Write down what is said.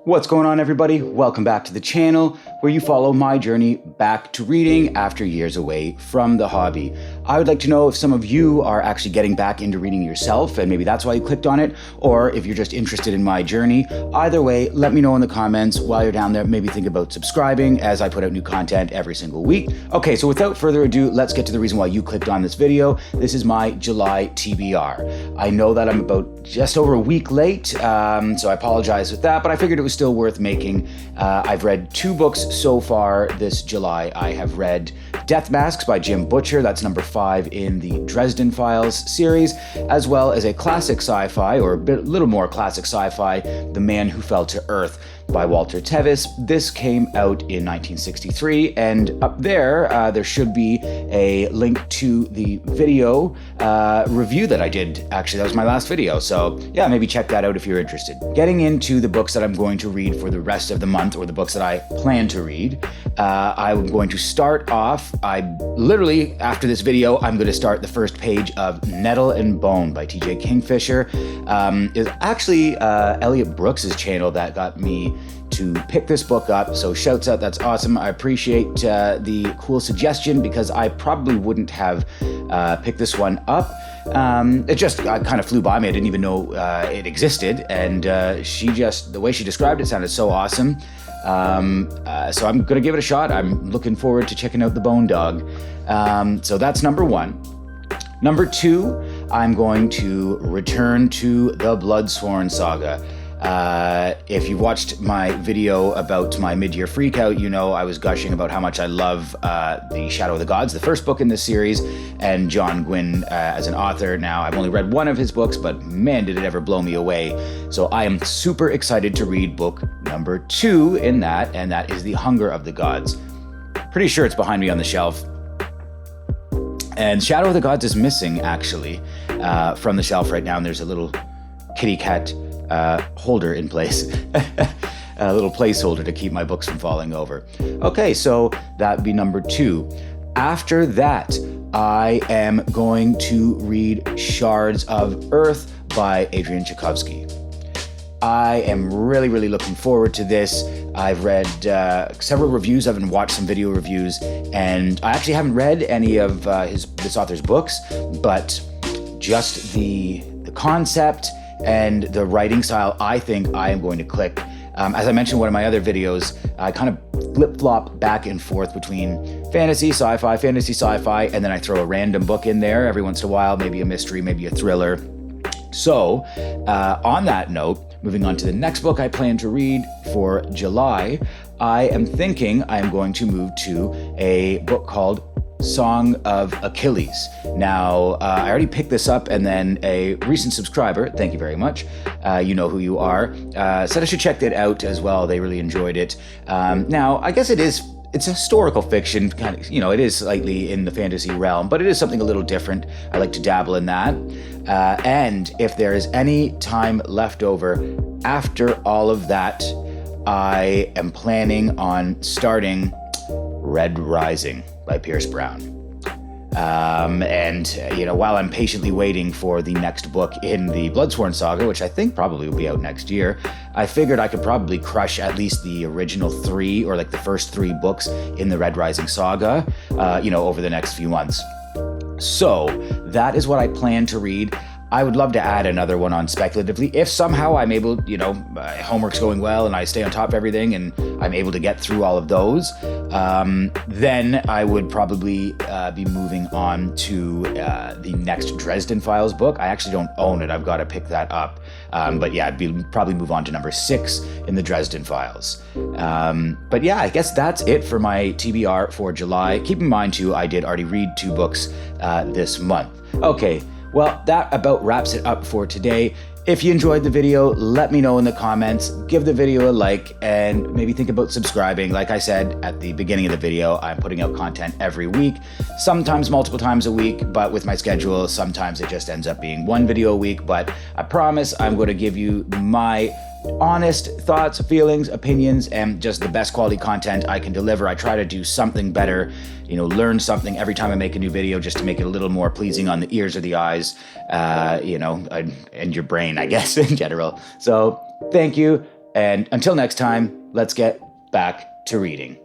What's going on, everybody? Welcome back to the channel where you follow my journey back to reading after years away from the hobby. I would like to know if some of you are actually getting back into reading yourself and maybe that's why you clicked on it, or if you're just interested in my journey. Either way, let me know in the comments. While you're down there, maybe think about subscribing as I put out new content every single week. Okay, so without further ado, let's get to the reason why you clicked on this video. This is my July TBR. I know that I'm about just over a week late, so I apologize with that, but I figured it was still worth making. I've read 2 books so far this July. I have read Death Masks by Jim Butcher, that's number 5 in the Dresden Files series, as well as a classic sci-fi, or a little more classic sci-fi, The Man Who Fell to Earth by Walter Tevis. This came out in 1963, and up there, there should be a link to the video review that I did. Actually, that was my last video, so yeah, maybe check that out if you're interested. Getting into the books that I'm going to read for the rest of the month, or the books that I plan to read, I'm going to start off, literally, after this video, I'm going to start the first page of Nettle and Bone by TJ Kingfisher. It's actually Elliot Brooks' channel that got me to pick this book up, so shouts out, that's awesome. I appreciate the cool suggestion because I probably wouldn't have picked this one up. It just kind of flew by me. I didn't even know it existed, and the way she described it sounded so awesome. So I'm gonna give it a shot. I'm looking forward to checking out The Bone Dog. So that's number 1. Number 2, I'm going to return to the Bloodsworn Saga. If you've watched my video about my mid-year freakout, you know I was gushing about how much I love The Shadow of the Gods, the first book in this series, and John Gwynne as an author. Now, I've only read one of his books, but man, did it ever blow me away. So I am super excited to read book number 2 in that, and that is The Hunger of the Gods. Pretty sure it's behind me on the shelf. And Shadow of the Gods is missing, actually, from the shelf right now, and there's a little kitty cat holder in place, a little placeholder to keep my books from falling over. Okay, so that'd be number 2. After that, I am going to read Shards of Earth by Adrian Tchaikovsky. I am really looking forward to this. I've read several reviews of it and watched some video reviews, and I actually haven't read any of this author's books, but just the concept and the writing style, I think I am going to click. As I mentioned in one of my other videos, I kind of flip-flop back and forth between fantasy, sci-fi, and then I throw a random book in there every once in a while, maybe a mystery, maybe a thriller. So, on that note, moving on to the next book I plan to read for July, I am thinking I am going to move to a book called Song of Achilles. Now, I already picked this up, and then a recent subscriber, thank you very much, you know who you are, said I should check it out as well. They really enjoyed it. Now, I guess it's historical fiction, kind of, it is slightly in the fantasy realm, but it is something a little different. I like to dabble in that. And if there is any time left over after all of that, I am planning on starting Red Rising by Pierce Brown. While I'm patiently waiting for the next book in the Bloodsworn Saga, which I think probably will be out next year, I figured I could probably crush at least the original 3, or like the first 3 books in the Red Rising Saga, over the next few months. So that is what I plan to read. I would love to add another one on speculatively. If somehow I'm able, my homework's going well and I stay on top of everything and I'm able to get through all of those, then I would probably be moving on to the next Dresden Files book. I actually don't own it. I've got to pick that up. But yeah, I'd probably move on to number 6 in the Dresden Files. But yeah, I guess that's it for my TBR for July. Keep in mind, too, I did already read 2 books this month. Okay. Well, that about wraps it up for today. If you enjoyed the video, let me know in the comments, give the video a like, and maybe think about subscribing. Like I said at the beginning of the video, I'm putting out content every week, sometimes multiple times a week, but with my schedule, sometimes it just ends up being 1 video a week. But I promise I'm going to give you my honest thoughts, feelings, opinions, and just the best quality content I can deliver. I try to do something better, learn something every time I make a new video, just to make it a little more pleasing on the ears or the eyes, and your brain, I guess, in general. So thank you, And until next time, let's get back to reading.